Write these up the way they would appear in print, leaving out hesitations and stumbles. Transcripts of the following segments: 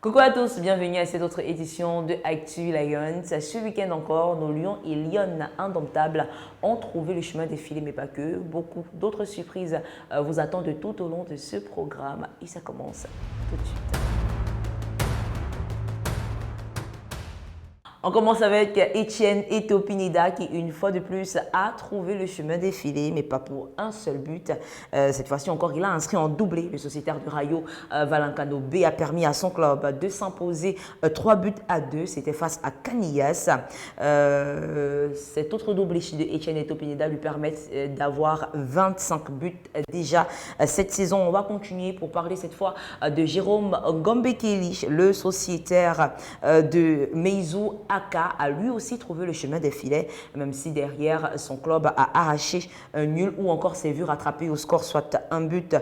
Coucou à tous, bienvenue à cette autre édition de Actu Lions. Ce week-end encore, nos lions et lionnes indomptables ont trouvé le chemin des filets, mais pas que. Beaucoup d'autres surprises vous attendent tout au long de ce programme et ça commence tout de suite. On commence avec Etienne Etopinida qui, une fois de plus, a trouvé le chemin des filets, mais pas pour un seul but. Cette fois-ci encore, il a inscrit en doublé. Le sociétaire de Rayo Valancano B a permis à son club de s'imposer 3 buts à 2. C'était face à Canillas. Cet autre doublé de Etienne Etopinida lui permet d'avoir 25 buts déjà cette saison. On va continuer pour parler cette fois de Jérôme Gambekeli, le sociétaire de Meizhou Aka a lui aussi trouvé le chemin des filets, même si derrière son club a arraché un nul ou encore s'est vu rattraper au score, soit un but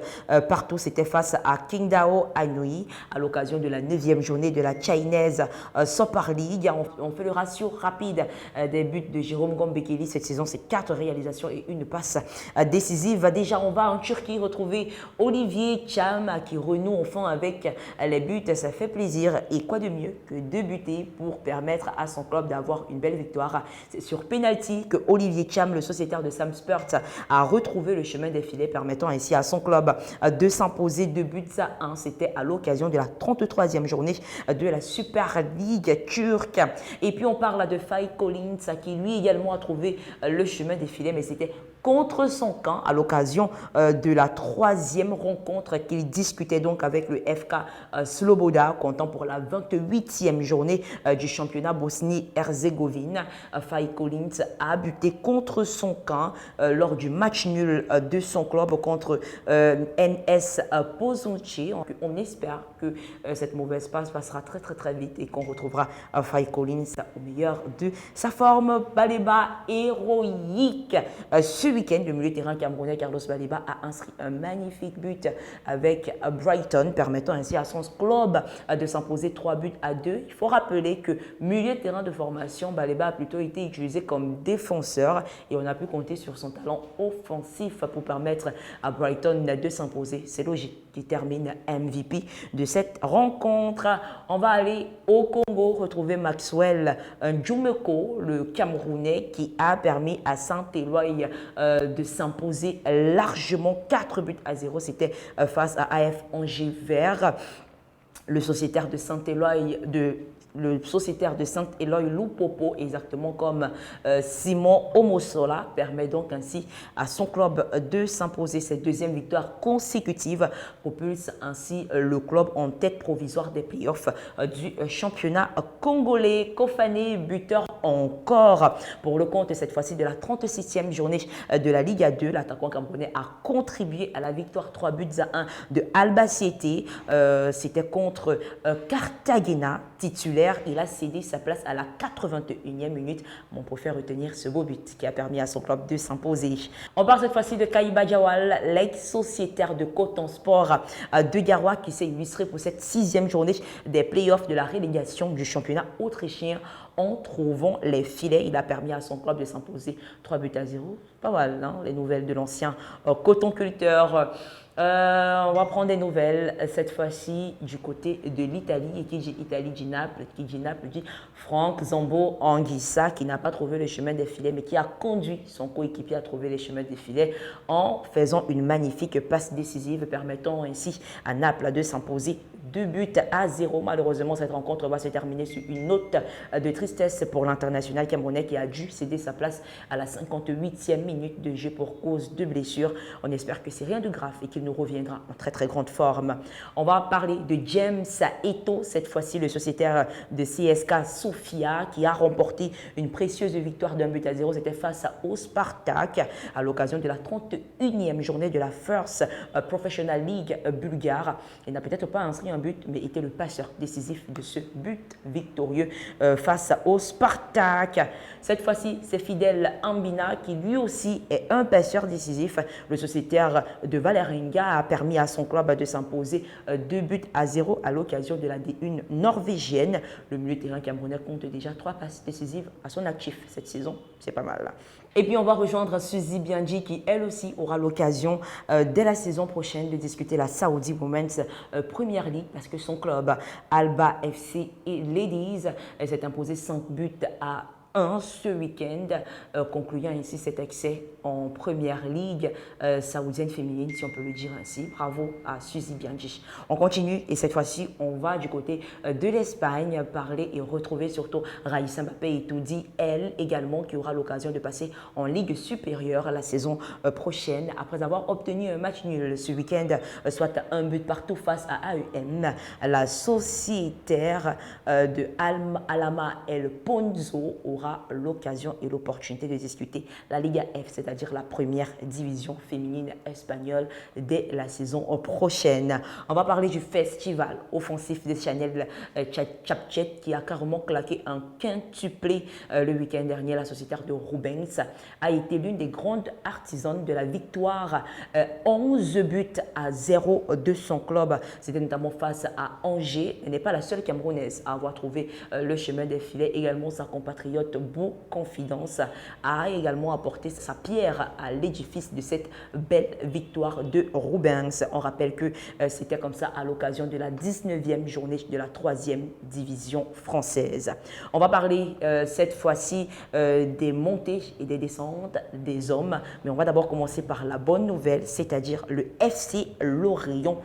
partout. C'était face à Qingdao Anhui à l'occasion de la 9e journée de la Chinese Super League. On fait le ratio rapide des buts de Jérôme Gambekeli cette saison. C'est 4 réalisations et une passe décisive. Déjà, on va en Turquie retrouver Olivier Cham qui renoue enfin avec les buts. Ça fait plaisir. Et quoi de mieux que de buter pour permettre à son club d'avoir une belle victoire. C'est sur penalty que Olivier Cham, le sociétaire de Sam Spurs, a retrouvé le chemin des filets, permettant ainsi à son club de s'imposer 2 buts à 1. C'était à l'occasion de la 33e journée de la Super League turque. Et puis on parle de Faye Collins qui lui également a trouvé le chemin des filets, mais c'était contre son camp à l'occasion de la 3e rencontre qu'il discutait donc avec le FK Sloboda, comptant pour la 28e journée du championnat Bosnie-Herzégovine. Faye Collins a buté contre son camp lors du match nul de son club contre NS Pozunchi. On espère que cette mauvaise passe passera très vite et qu'on retrouvera Faye Collins au meilleur de sa forme. Baleba héroïque. Ce week-end, le milieu de terrain camerounais Carlos Baleba a inscrit un magnifique but avec Brighton, permettant ainsi à son club de s'imposer 3 buts à 2. Il faut rappeler que milieu de terrain de formation, Baleba a plutôt été utilisé comme défenseur et on a pu compter sur son talent offensif pour permettre à Brighton de s'imposer. C'est logique qui termine MVP de cette rencontre. On va aller au Congo retrouver Maxwell Njumeko, le Camerounais, qui a permis à Saint-Éloi de s'imposer largement 4 buts à 0. C'était face à AF Angers Vert. Le sociétaire de Saint-Éloi Lupopo, exactement comme Simon Omosola, permet donc ainsi à son club de s'imposer. Cette deuxième victoire consécutive propulse ainsi le club en tête provisoire des playoffs du championnat congolais. Kofane, buteur encore pour le compte cette fois-ci de la 36e journée de la Ligue 2. L'attaquant camerounais a contribué à la victoire 3 buts à 1 de Albacete. C'était contre Cartagena, titulaire. Il a cédé sa place à la 81e minute. On préfère retenir ce beau but qui a permis à son club de s'imposer. On parle cette fois-ci de Kaïba Diawal, l'ex-sociétaire de Coton Sport de Garoua, qui s'est illustré pour cette 6e journée des playoffs de la relégation du championnat autrichien en trouvant les filets. Il a permis à son club de s'imposer 3 buts à 0. Pas mal, hein, les nouvelles de l'ancien coton culteur. On va prendre des nouvelles, cette fois-ci du côté de l'Italie. Et qui dit Italie dit Naples, qui dit Naples dit Franck Zambo Anguissa, qui n'a pas trouvé le chemin des filets, mais qui a conduit son coéquipier à trouver les chemins des filets en faisant une magnifique passe décisive, permettant ainsi à Naples de s'imposer 2 buts à 0. Malheureusement, cette rencontre va se terminer sur une note de tristesse pour l'international camerounais qui a dû céder sa place à la 58e minute de jeu pour cause de blessure. On espère que c'est rien de grave et qu'il nous reviendra en très grande forme. On va parler de James Eto'o, cette fois-ci le sociétaire de CSKA Sofia qui a remporté une précieuse victoire d'1 but à 0. C'était face au Spartak à l'occasion de la 31e journée de la First Professional League bulgare. Il n'a peut-être pas inscrit un but, mais était le passeur décisif de ce but victorieux face au Spartak. Cette fois-ci, c'est Fidel Ambina qui lui aussi est un passeur décisif. Le sociétaire de Vålerenga Liga a permis à son club de s'imposer 2-0 à l'occasion de la D1 norvégienne. Le milieu de terrain camerounais compte déjà 3 passes décisives à son actif cette saison. C'est pas mal là. Et puis on va rejoindre Suzy Bianji qui elle aussi aura l'occasion dès la saison prochaine de discuter la Saudi Women's Premier League parce que son club Alba FC et Ladies s'est imposé 5-1 ce week-end, concluant ainsi cet accès en Première Ligue saoudienne féminine, si on peut le dire ainsi. Bravo à Suzy Bianji. On continue et cette fois-ci, on va du côté de l'Espagne parler et retrouver surtout Raïssa Mbappé et Toudi, elle également, qui aura l'occasion de passer en Ligue supérieure la saison prochaine après avoir obtenu un match nul ce week-end, soit un but partout face à AEM. La sociétaire de Alama El Ponzo aura l'occasion et l'opportunité de discuter la Liga F, c'est-à-dire la première division féminine espagnole dès la saison prochaine. On va parler du festival offensif de Chanel Chapchet qui a carrément claqué un quintuplé le week-end dernier. La sociétaire de Rubens a été l'une des grandes artisanes de la victoire 11-0 de son club. C'était notamment face à Angers. Elle n'est pas la seule Camerounaise à avoir trouvé le chemin des filets. Également, sa compatriote Beau Confidence a également apporté sa pierre à l'édifice de cette belle victoire de Rubens. On rappelle que c'était comme ça à l'occasion de la 19e journée de la 3e division française. On va parler cette fois-ci des montées et des descentes des hommes, mais on va d'abord commencer par la bonne nouvelle, c'est-à-dire le FC Lorient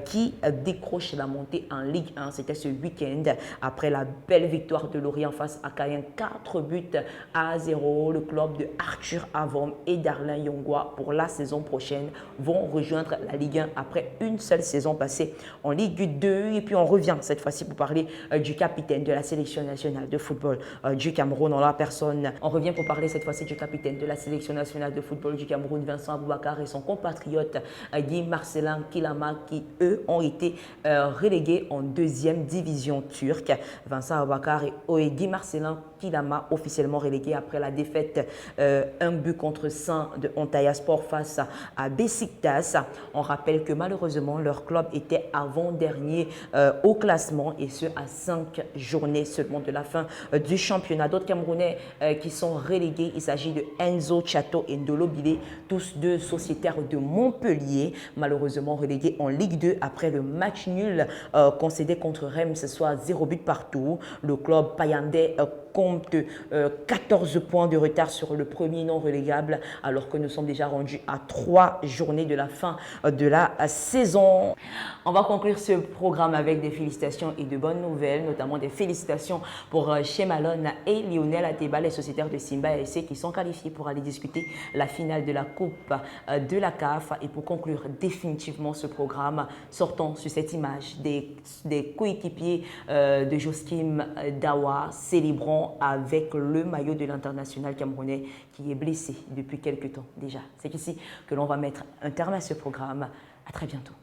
qui décroche la montée en Ligue 1. C'était ce week-end après la belle victoire de Lorient face à Caen, 4-0. Le club de Arthur Avom et Darlin Yongwa pour la saison prochaine vont rejoindre la Ligue 1 après une seule saison passée en Ligue 2. Et puis on revient cette fois-ci pour parler du capitaine de la sélection nationale de football du Cameroun en la personne. On revient pour parler cette fois-ci du capitaine de la sélection nationale de football du Cameroun, Vincent Aboubakar, et son compatriote Guy Marcelin Kilama, qui eux ont été relégués en 2e division turque. Vincent Aboubakar et Guy Marcelin Kilama officiellement relégués après la défaite 1-1 de Antalyaspor face à Besiktas. On rappelle que malheureusement leur club était avant-dernier au classement et ce à 5 journées seulement de la fin du championnat. D'autres Camerounais qui sont relégués, il s'agit de Enzo Chato et Ndolo Bilé, tous deux sociétaires de Montpellier, malheureusement relégués en Ligue 2 après le match nul concédé contre Reims, soit 0 but partout. Le club payandais compte 14 points de retard sur le premier non relégable alors que nous sommes déjà rendus à 3 journées de la fin de la saison. On va conclure ce programme avec des félicitations et de bonnes nouvelles, notamment des félicitations pour Chemalone et Lionel Ateba, les sociétaires de Simba SC qui sont qualifiés pour aller discuter la finale de la Coupe de la CAF. Et pour conclure définitivement ce programme, sortons sur cette image des coéquipiers de Joskim Dawa célébrant avec le maillot de l'international camerounais qui est blessé depuis quelques temps déjà. C'est ici que l'on va mettre un terme à ce programme. À très bientôt.